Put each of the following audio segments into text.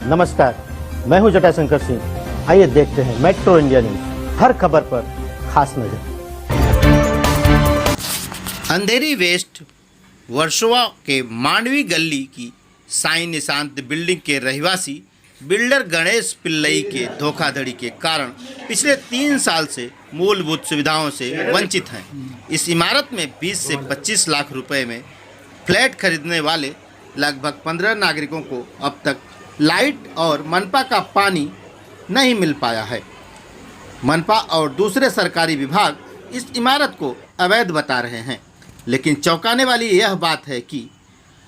नमस्कार, मैं हूं जटाशंकर सिंह। आइए देखते हैं मेट्रो इंडिया न्यूज, हर खबर पर खास नजर। अंधेरी वेस्ट वर्सोवा के मांडवी गली की साई निशांत बिल्डिंग के रहवासी बिल्डर गणेश पिल्लई के धोखाधड़ी के कारण पिछले 3 साल से मूलभूत सुविधाओं से वंचित हैं। इस इमारत में 20 से 25 लाख रुपए में फ्लैट खरीदने वाले लगभग 15 नागरिकों को अब तक लाइट और मनपा का पानी नहीं मिल पाया है। मनपा और दूसरे सरकारी विभाग इस इमारत को अवैध बता रहे हैं, लेकिन चौंकाने वाली यह बात है कि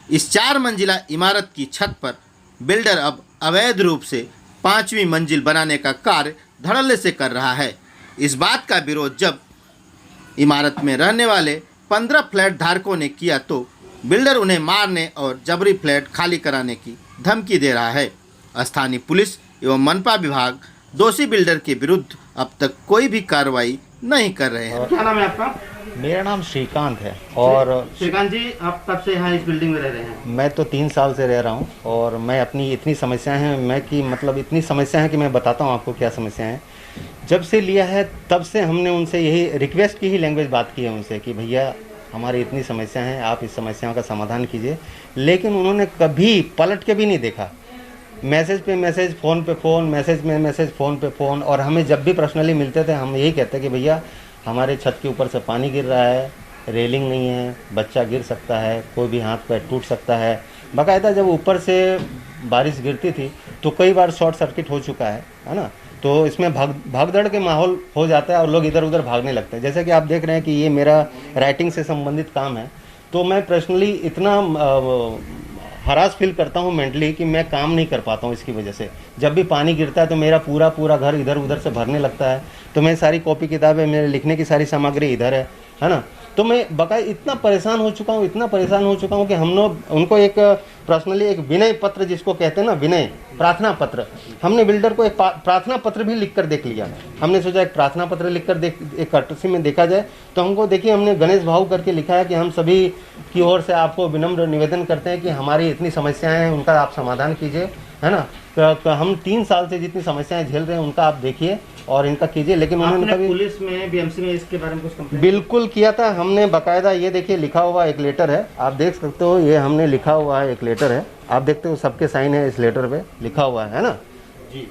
इस 4 मंजिला इमारत की छत पर बिल्डर अब अवैध रूप से 5वीं मंजिल बनाने का कार्य धड़ल्ले से कर रहा है। इस बात का विरोध जब इमारत में रहने वाले 15 फ्लैट धारकों ने किया तो बिल्डर उन्हें मारने और जबरी फ्लैट खाली कराने की धमकी दे रहा है। स्थानीय पुलिस एवं मनपा विभाग दोषी बिल्डर के विरुद्ध अब तक कोई भी कार्रवाई नहीं कर रहे हैं। क्या नाम है आपका? मेरा नाम श्रीकांत है। और श्रीकांत जी, आप कब से यहाँ इस बिल्डिंग में रह रहे हैं? मैं तो 3 साल से रह रहा हूँ और मैं अपनी इतनी समस्याएं हैं इतनी समस्या है कि मैं बताता हूँ आपको क्या समस्या है। जब से लिया है तब से हमने उनसे यही रिक्वेस्ट की ही लैंग्वेज बात की है उनसे कि भैया हमारी इतनी समस्या है, आप इस समस्याओं का समाधान कीजिए। लेकिन उन्होंने कभी पलट के भी नहीं देखा। मैसेज पे मैसेज, फ़ोन पे फ़ोन, मैसेज में मैसेज, फ़ोन पे फ़ोन। और हमें जब भी पर्सनली मिलते थे हम यही कहते कि भैया हमारे छत के ऊपर से पानी गिर रहा है, रेलिंग नहीं है, बच्चा गिर सकता है, कोई भी हाथ पैर टूट सकता है। बाकायदा जब ऊपर से बारिश गिरती थी तो कई बार शॉर्ट सर्किट हो चुका है ना। तो इसमें भागदड़ के माहौल हो जाता है और लोग इधर उधर भागने लगते हैं। जैसे कि आप देख रहे हैं कि ये मेरा राइटिंग से संबंधित काम है, तो मैं पर्सनली इतना हरास फील करता हूँ मेंटली कि मैं काम नहीं कर पाता हूँ इसकी वजह से। जब भी पानी गिरता है तो मेरा पूरा घर इधर उधर से भरने लगता है। तो मैं सारी कॉपी किताबें, मेरे लिखने की सारी सामग्री इधर है ना। तो मैं बकायदा इतना परेशान हो चुका हूँ कि हम लोग उनको एक पर्सनली एक विनय पत्र, जिसको कहते हैं ना विनय प्रार्थना पत्र, हमने बिल्डर को एक प्रार्थना पत्र भी लिख कर देख लिया। हमने सोचा एक प्रार्थना पत्र लिख कर एक कर्टसी में देखा जाए। तो हमको देखिए हमने गणेश भाव करके लिखा है कि हम सभी की ओर से आपको विनम्र निवेदन करते हैं कि हमारी इतनी समस्याएं हैं उनका आप समाधान कीजिए, है ना। हम 3 साल से जितनी समस्याएं झेल रहे हैं उनका आप देखिए और इनका कीजिए। लेकिन उन्होंने कभी पुलिस में, बीएमसी में इसके बारे में कुछ कंप्लेंट बिल्कुल किया था हमने बाकायदा। ये देखिए लिखा हुआ एक लेटर है, आप देख सकते हो, ये हमने लिखा हुआ है एक लेटर है, आप देखते हो सबके साइन है इस लेटर पे लिखा हुआ है ना जी।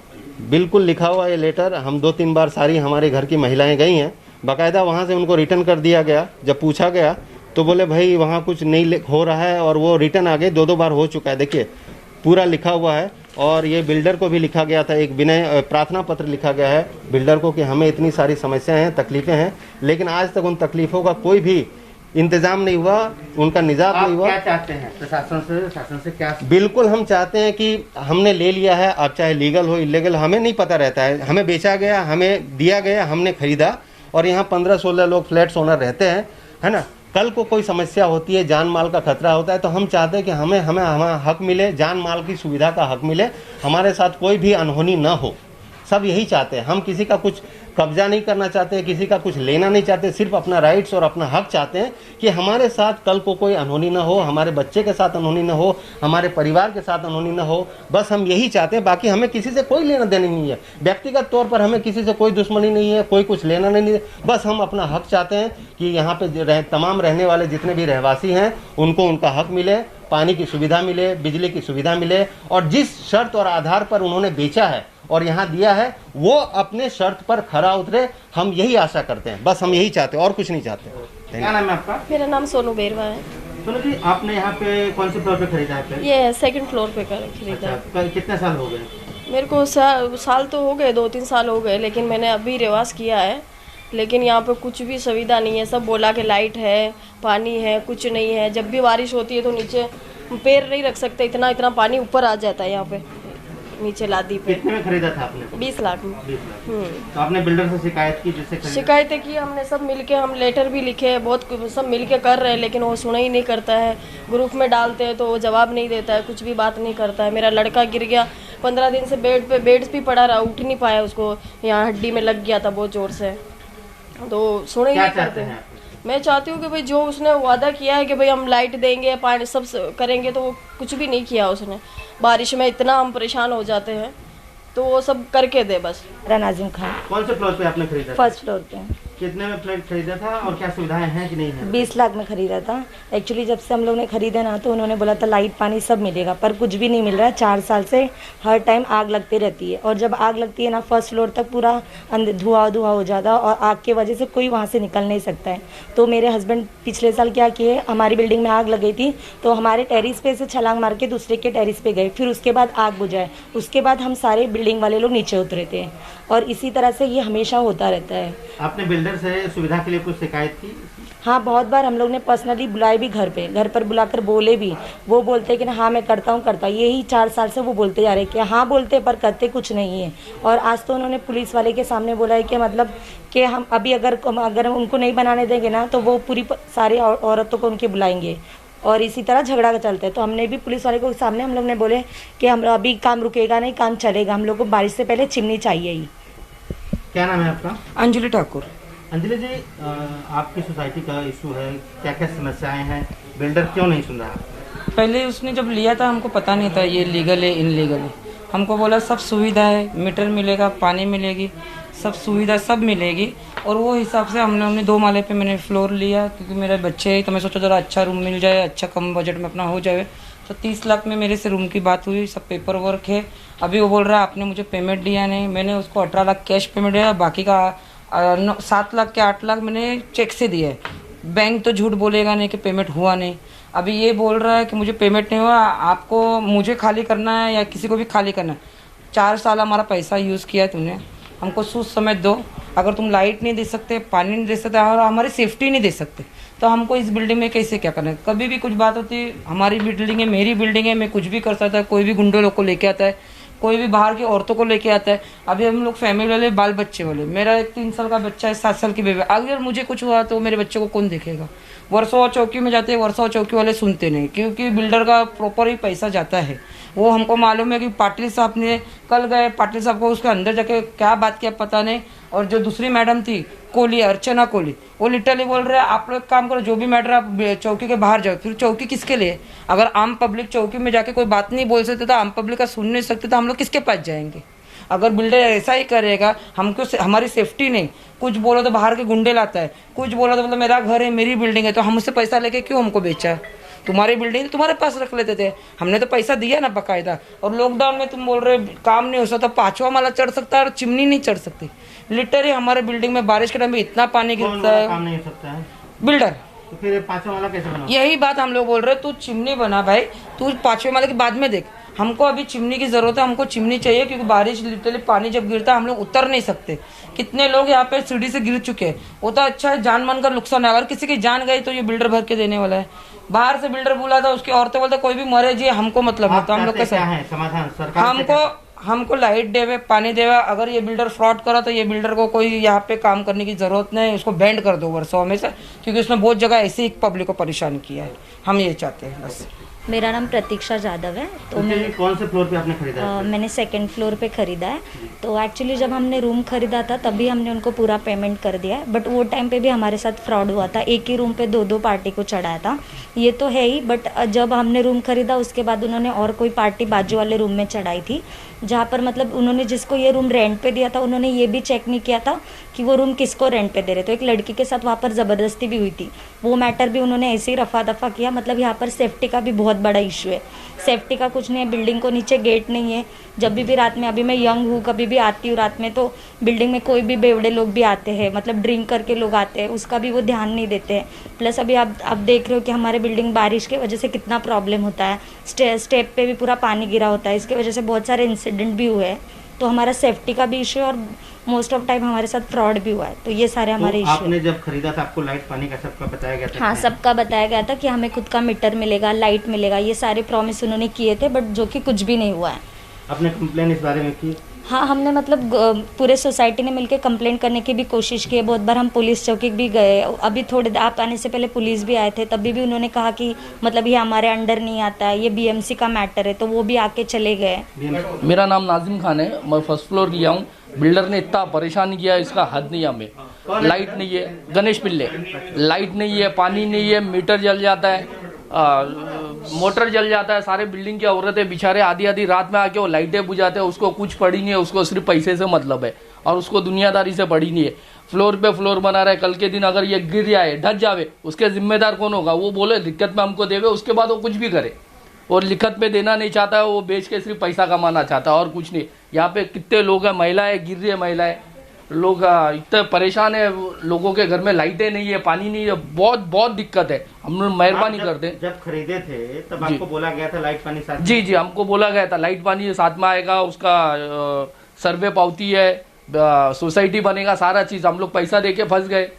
बिल्कुल लिखा हुआ ये लेटर। हम 2-3 बार सारी हमारे घर की महिलाएं गई हैं, बाकायदा वहाँ से उनको रिटर्न कर दिया गया। जब पूछा गया तो बोले भाई वहाँ कुछ नहीं हो रहा है और वो रिटर्न आ गए। 2-2 बार हो चुका है, देखिए पूरा लिखा हुआ है। और ये बिल्डर को भी लिखा गया था, एक विनय प्रार्थना पत्र लिखा गया है बिल्डर को कि हमें इतनी सारी समस्याएं हैं, तकलीफ़ें हैं, लेकिन आज तक उन तकलीफ़ों का कोई भी इंतजाम नहीं हुआ, उनका निजात नहीं हुआ। क्या चाहते हैं शासन से क्या? बिल्कुल हम चाहते हैं कि हमने ले लिया है, अब चाहे लीगल हो इलीगल हमें नहीं पता रहता है, हमें बेचा गया, हमें दिया गया, हमने खरीदा और यहाँ 15-16 लोग फ्लैट्स ओनर रहते हैं, है ना। कल को कोई समस्या होती है, जान माल का खतरा होता है, तो हम चाहते हैं कि हमें हमारा हक मिले, जान माल की सुविधा का हक मिले, हमारे साथ कोई भी अनहोनी ना हो। सब यही चाहते हैं। हम किसी का कुछ कब्जा नहीं करना चाहते, किसी का कुछ लेना नहीं चाहते, सिर्फ अपना राइट्स और अपना हक चाहते हैं कि हमारे साथ कल को कोई अनहोनी ना हो, हमारे बच्चे के साथ अनहोनी ना हो, हमारे परिवार के साथ अनहोनी ना हो। बस हम यही चाहते हैं, बाकी हमें किसी से कोई लेना देना नहीं है। व्यक्तिगत तौर पर हमें किसी से कोई दुश्मनी नहीं है, कोई कुछ लेना नहीं है। बस हम अपना हक चाहते हैं कि यहाँ पे तमाम रहने वाले जितने भी रहवासी हैं उनको उनका हक मिले, पानी की सुविधा मिले, बिजली की सुविधा मिले और जिस शर्त और आधार पर उन्होंने बेचा है और यहाँ दिया है वो अपने शर्त पर खरा उतरे। हम यही आशा करते हैं, बस हम यही चाहते हैं और कुछ नहीं चाहते। क्या नाम है आपका? मेरा नाम सोनू बेरवा है। सोनू जी, आपने यहाँ पे कौन से फ्लोर पे खरीदा है? ये 2nd फ्लोर पे खरीदा। अच्छा, कितने साल हो गए? मेरे को साल तो हो गए, 2-3 साल हो गए, लेकिन मैंने अभी रिवाज किया है। लेकिन यहाँ पे कुछ भी सुविधा नहीं है। सब बोला कि लाइट है, पानी है, कुछ नहीं है। जब भी बारिश होती है तो नीचे पैर नहीं रख सकते, इतना पानी ऊपर आ जाता है यहाँ पे नीचे लादी पे। कितने में खरीदा था आपने? 20 लाख में। 20 लाख। तो आपने बिल्डर से शिकायत की जिससे खरीदा? शिकायतें की हमने, सब मिलके, हम लेटर भी लिखे, बहुत सब मिलके कर रहे हैं, लेकिन वो सुना ही नहीं करता है। ग्रुप में डालते हैं तो वो जवाब नहीं देता है, कुछ भी बात नहीं करता है। मेरा लड़का गिर गया 15 दिन से बेड पे पड़ा रहा, उठ नहीं पाया, उसको यहाँ हड्डी में लग गया था बहुत जोर से। तो सुने ही नहीं करते हैं। मैं चाहती हूँ कि भाई जो उसने वादा किया है कि भाई हम लाइट देंगे, पानी सब करेंगे, तो वो कुछ भी नहीं किया उसने। बारिश में इतना हम परेशान हो जाते हैं, तो वो सब करके दे बस। मेरा नाजिम खान, कौन से फ्लोर पे आपने खरीदा था? फर्स्ट फ्लोर पे। कितने में फ्लैट खरीदा था और क्या सुविधाएं हैं कि नहीं है? 20 लाख में खरीदा था। एक्चुअली जब से हम लोग ने खरीदा ना, तो उन्होंने बोला था लाइट पानी सब मिलेगा, पर कुछ भी नहीं मिल रहा है। 4 साल से हर टाइम आग लगती रहती है, और जब आग लगती है ना, फर्स्ट फ्लोर तक पूरा धुआं हो जाता है, और आग की वजह से कोई वहाँ से निकल नहीं सकता है। तो मेरे हस्बैंड पिछले साल क्या किए, हमारी बिल्डिंग में आग लग गई थी, तो हमारे टेरिस पे से छलांग मार के दूसरे के टेरिस पे गए, फिर उसके बाद आग बुझाए, उसके बाद हम सारे बिल्डिंग वाले लोग नीचे उतरे थे, और इसी तरह से ये हमेशा होता रहता है। आपने बिल्डर से सुविधा के लिए कुछ शिकायत की? हाँ, बहुत बार हम लोग ने पर्सनली बुलाए भी, घर पर बुलाकर बोले भी। वो बोलते हैं कि ना हाँ मैं करता हूँ। यही 4 साल से वो बोलते जा रहे हैं कि हाँ बोलते, पर करते कुछ नहीं है। और आज तो उन्होंने पुलिस वाले के सामने बोला है कि मतलब कि हम अभी अगर उनको नहीं बनाने देंगे ना, तो वो पूरी सारी औरतों को उनके बुलाएंगे, और इसी तरह झगड़ा चलता है। तो हमने भी पुलिस वाले को सामने हम लोग ने बोले कि हम अभी काम रुकेगा नहीं, काम चलेगा, हम लोग को बारिश से पहले चिमनी चाहिए ही। क्या नाम है आपका? अंजलि ठाकुर। अंजलि जी, आपकी सोसाइटी का इशू है, क्या क्या समस्याएं हैं, बिल्डर क्यों नहीं सुन रहा? पहले उसने जब लिया था हमको पता नहीं था ये लीगल है इनलीगल है। हमको बोला सब सुविधा है, मीटर मिलेगा, पानी मिलेगी, सब सुविधा सब मिलेगी, और वो हिसाब से हमने 2 माले पे मैंने फ्लोर लिया, क्योंकि मेरे बच्चे हैं, तो मैं सोचा जरा अच्छा रूम मिल जाए, अच्छा कम बजट में अपना हो जाए। तो 30 लाख में मेरे से रूम की बात हुई, सब पेपर वर्क है। अभी वो बोल रहा है आपने मुझे पेमेंट दिया नहीं। मैंने उसको 18 लाख कैश पेमेंट दिया, बाकी का 7 लाख के 8 लाख मैंने चेक से दिया है। बैंक तो झूठ बोलेगा नहीं कि पेमेंट हुआ नहीं। अभी ये बोल रहा है कि मुझे पेमेंट नहीं हुआ, आपको मुझे खाली करना है या किसी को भी खाली करना है। 4 साल हमारा पैसा यूज़ किया है तुमने, हमको सूद समेत दो। अगर तुम लाइट नहीं दे सकते, पानी नहीं दे सकते, और हमारी सेफ्टी नहीं दे सकते, तो हमको इस बिल्डिंग में कैसे क्या करना है? कभी भी कुछ बात होती है, हमारी बिल्डिंग है, मेरी बिल्डिंग है, मैं कुछ भी कर सकता है। कोई भी गुंडे लोग को लेके आता है, कोई भी बाहर की औरतों को लेके आता है। अभी हम लोग फैमिली वाले, बाल बच्चे वाले, मेरा एक 3 साल का बच्चा है, 7 साल की बेबी। अगर मुझे कुछ हुआ तो मेरे बच्चे को कौन देखेगा? वर्सोवा चौकी में जाते हैं, वर्सोवा चौकी वाले सुनते नहीं, क्योंकि बिल्डर का प्रॉपर ही पैसा जाता है। वो हमको मालूम है कि पाटिल साहब ने कल गए, पाटिल साहब को उसके अंदर जाके क्या बात किया पता नहीं। और जो दूसरी मैडम थी कोहली, अर्चना कोहली, वो लिटरली बोल रहे हैं आप लोग काम करो, जो भी मैटर आप चौकी के बाहर जाओ। फिर चौकी किसके लिए? अगर आम पब्लिक चौकी में जाके कोई बात नहीं बोल सकते, तो आम पब्लिक का सुन नहीं सकते, तो हम लोग किसके पास जाएंगे? अगर बिल्डर ऐसा ही करेगा, हमको हमारी सेफ्टी नहीं, कुछ बोलो तो बाहर के गुंडे लाता है, कुछ बोलो तो मतलब मेरा घर है, मेरी बिल्डिंग है, तो हम उससे पैसा लेके क्यों हमको बेचा? तुम्हारी बिल्डिंग तुम्हारे पास रख लेते थे, हमने तो पैसा दिया ना बकायदा। और लॉकडाउन में तुम बोल रहे काम नहीं हो सकता, 5वां माला चढ़ सकता है और चिमनी नहीं चढ़ सकती। लिटरली हमारे बिल्डिंग में बारिश के टाइम में इतना पानी गिरता है। काम नहीं हो सकता है बिल्डर, तो फिर 5वां माला कैसे बना? यही बात हम लोग बोल रहे हैं, तू चिमनी बना भाई, तू 5वें माले के बाद में देख। हमको अभी चिमनी की ज़रूरत है, हमको चिमनी चाहिए, क्योंकि बारिश लिटरली पानी जब गिरता है हम लोग उतर नहीं सकते। कितने लोग यहाँ पे सीढ़ी से गिर चुके हैं, वो तो अच्छा है, जान मान का नुकसान है। अगर किसी की जान गई तो ये बिल्डर भर के देने वाला है। बाहर से बिल्डर बुला था, उसकी औरतें बोलते कोई भी मरे जी, हमको मतलब नहीं। तो हम लोग क्या है समाधान? सरकार हमको लाइट देवे, पानी देवे। अगर ये बिल्डर फ्रॉड करा तो ये बिल्डर को कोई यहाँ पे काम करने की ज़रूरत नहीं, उसको बैंड कर दो वर्षों में से, क्योंकि उसने बहुत जगह ऐसे ही पब्लिक को परेशान किया है। हम ये चाहते हैं बस। मेरा नाम प्रतीक्षा जाधव है। तो मैं कौन से फ्लोर पे आपने खरीदा है? मैंने 2nd फ्लोर पे ख़रीदा है। तो एक्चुअली जब हमने रूम ख़रीदा था तभी हमने उनको पूरा पेमेंट कर दिया है, बट वो टाइम पे भी हमारे साथ फ्रॉड हुआ था। एक ही रूम पे 2-2 पार्टी को चढ़ाया था, ये तो है ही, बट जब हमने रूम ख़रीदा उसके बाद उन्होंने और कोई पार्टी बाजू वाले रूम में चढ़ाई थी, जहाँ पर मतलब उन्होंने जिसको ये रूम रेंट पे दिया था उन्होंने ये भी चेक नहीं किया था कि वो रूम किसको रेंट पे दे रहे। तो एक लड़की के साथ वहाँ पर ज़बरदस्ती भी हुई थी, वो मैटर भी उन्होंने ऐसे ही रफा दफा किया। मतलब यहाँ पर सेफ्टी का भी बहुत बड़ा इशू है। सेफ्टी का कुछ नहीं है, बिल्डिंग को नीचे गेट नहीं है। जब भी रात में, अभी मैं यंग हूँ, कभी भी आती हूँ रात में, तो बिल्डिंग में कोई भी बेवड़े लोग भी आते हैं, मतलब ड्रिंक करके लोग आते हैं, उसका भी वो ध्यान नहीं देते हैं। प्लस अभी आप देख रहे हो कि हमारे बिल्डिंग बारिश के वजह से कितना प्रॉब्लम होता है, स्टेप पे भी पूरा पानी गिरा होता है, इसके वजह से बहुत सारे इंसिडेंट भी हुए हैं। तो हमारा सेफ्टी का भी इशू है और मोस्ट ऑफ टाइम हमारे साथ फ्रॉड भी हुआ है। तो ये सारे हमारे इशू। आपने जब खरीदा था आपको लाइट पानी का सबका बताया गया था? हाँ, सबका बताया गया था कि हमें खुद का मीटर मिलेगा, लाइट मिलेगा, ये सारे प्रॉमिस उन्होंने किए थे, बट जो कि कुछ भी नहीं हुआ है। आपने कंप्लेन इस बारे में की? हाँ, हमने मतलब पूरे सोसाइटी ने मिलकर कंप्लेंट करने की भी कोशिश की है। बहुत बार हम पुलिस चौकी भी गए। अभी थोड़े आप आने से पहले पुलिस भी आए थे, तभी भी उन्होंने कहा कि मतलब ये हमारे अंडर नहीं आता है, ये BMC का मैटर है, तो वो भी आके चले गए। मेरा नाम नाजिम खान है, मैं 1st फ्लोर लिया हूँ। बिल्डर ने इतना परेशान किया, इसका हद नहीं हमें। लाइट नहीं है, गणेश पिल्ले, लाइट नहीं है, पानी नहीं है, मीटर जल जाता है, मोटर जल जाता है। सारे बिल्डिंग की औरतें बेचारे आधी आधी रात में आके वो लाइटें बुझाते हैं, उसको कुछ पड़ी नहीं है, उसको सिर्फ पैसे से मतलब है और उसको दुनियादारी से पड़ी नहीं है। फ्लोर पे फ्लोर बना रहा है, कल के दिन अगर ये गिर जाए, ढक जावे, उसके जिम्मेदार कौन होगा? वो बोले लिखत में हमको देवे, उसके बाद वो कुछ भी करे। और लिखत में देना नहीं चाहता है, वो बेच के सिर्फ पैसा कमाना चाहता है और कुछ नहीं। यहाँ पे कितने लोग हैं, महिलाएं गिर रही है, महिलाएं लोग इतने परेशान है। लोगों के घर में लाइटें नहीं है, पानी नहीं है, बहुत बहुत दिक्कत है। हम लोग मेहरबानी करते हैं। जब खरीदे थे तब आपको बोला गया था लाइट पानी साथ में? जी, हमको बोला गया था लाइट पानी साथ में आएगा, उसका सर्वे पावती है, सोसाइटी बनेगा, सारा चीज़। हम लोग पैसा दे के फंस गए।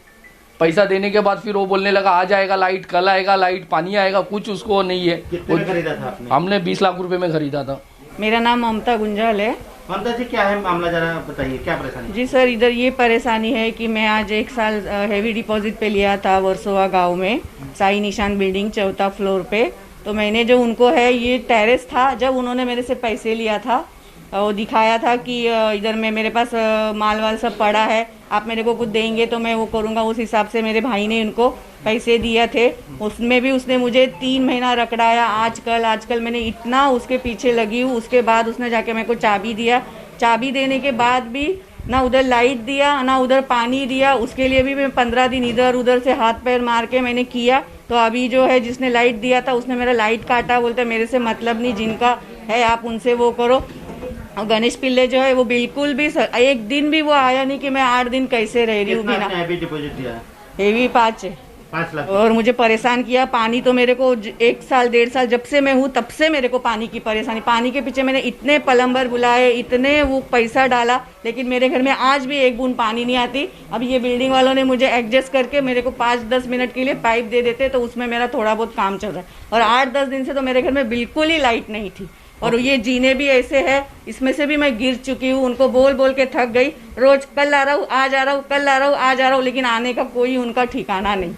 पैसा देने के बाद फिर वो बोलने लगा आ जाएगा लाइट, कल आएगा लाइट, पानी आएगा, कुछ उसको नहीं है। कितने में खरीदा था आपने? हमने 20 लाख रुपए में खरीदा था। मेरा नाम ममता गुंजाल है। ममता जी, क्या है मामला, जरा बताइए, क्या परेशानी? जी सर, इधर ये परेशानी है कि मैं आज 1 साल हेवी डिपॉजिट पे लिया था वर्सोवा गांव में, साई निशान बिल्डिंग 4था फ्लोर पे। तो मैंने जो उनको है, ये टेरेस था, जब उन्होंने मेरे से पैसे लिया था, वो दिखाया था कि इधर में मेरे पास माल वाल सब पड़ा है, आप मेरे को कुछ देंगे तो मैं वो करूँगा। उस हिसाब से मेरे भाई ने उनको पैसे दिए थे। उसमें भी उसने मुझे 3 महीना रखड़ाया। आजकल मैंने इतना उसके पीछे लगी हूँ। उसके बाद उसने जाके मेरे को चाबी दिया। चाबी देने के बाद भी ना उधर लाइट दिया, ना उधर पानी दिया। उसके लिए भी मैं 15 दिन इधर उधर से हाथ पैर मार के मैंने किया। तो अभी जो है, जिसने लाइट दिया था उसने मेरा लाइट काटा। बोलते मेरे से मतलब नहीं, जिनका है आप उनसे वो करो। और गणेश पिल्ले जो है वो बिल्कुल भी एक दिन भी वो आया नहीं कि मैं 8 दिन कैसे रह रही हूँ बिना। हेवी डिपॉजिट दिया है? हेवी 5 लाख। और मुझे परेशान किया। पानी तो मेरे को 1 साल 1.5 साल जब से मैं हूँ तब से मेरे को पानी की परेशानी। पानी के पीछे मैंने इतने प्लम्बर बुलाए, इतने वो पैसा डाला, लेकिन मेरे घर में आज भी एक बूंद पानी नहीं आती। अब ये बिल्डिंग वालों ने मुझे एडजस्ट करके मेरे को 5-10 मिनट के लिए पाइप दे देते तो उसमें मेरा थोड़ा बहुत काम चल रहा है। और 8-10 दिन से तो मेरे घर में बिल्कुल ही लाइट नहीं थी। और ये जीने भी ऐसे है, इसमें से भी मैं गिर चुकी हूँ। उनको बोल बोल के थक गई। रोज कल आ रहा हूँ, आज आ रहा हूँ, कल आ रहा हूँ, आज आ रहा हूँ, लेकिन आने का कोई उनका ठिकाना नहीं।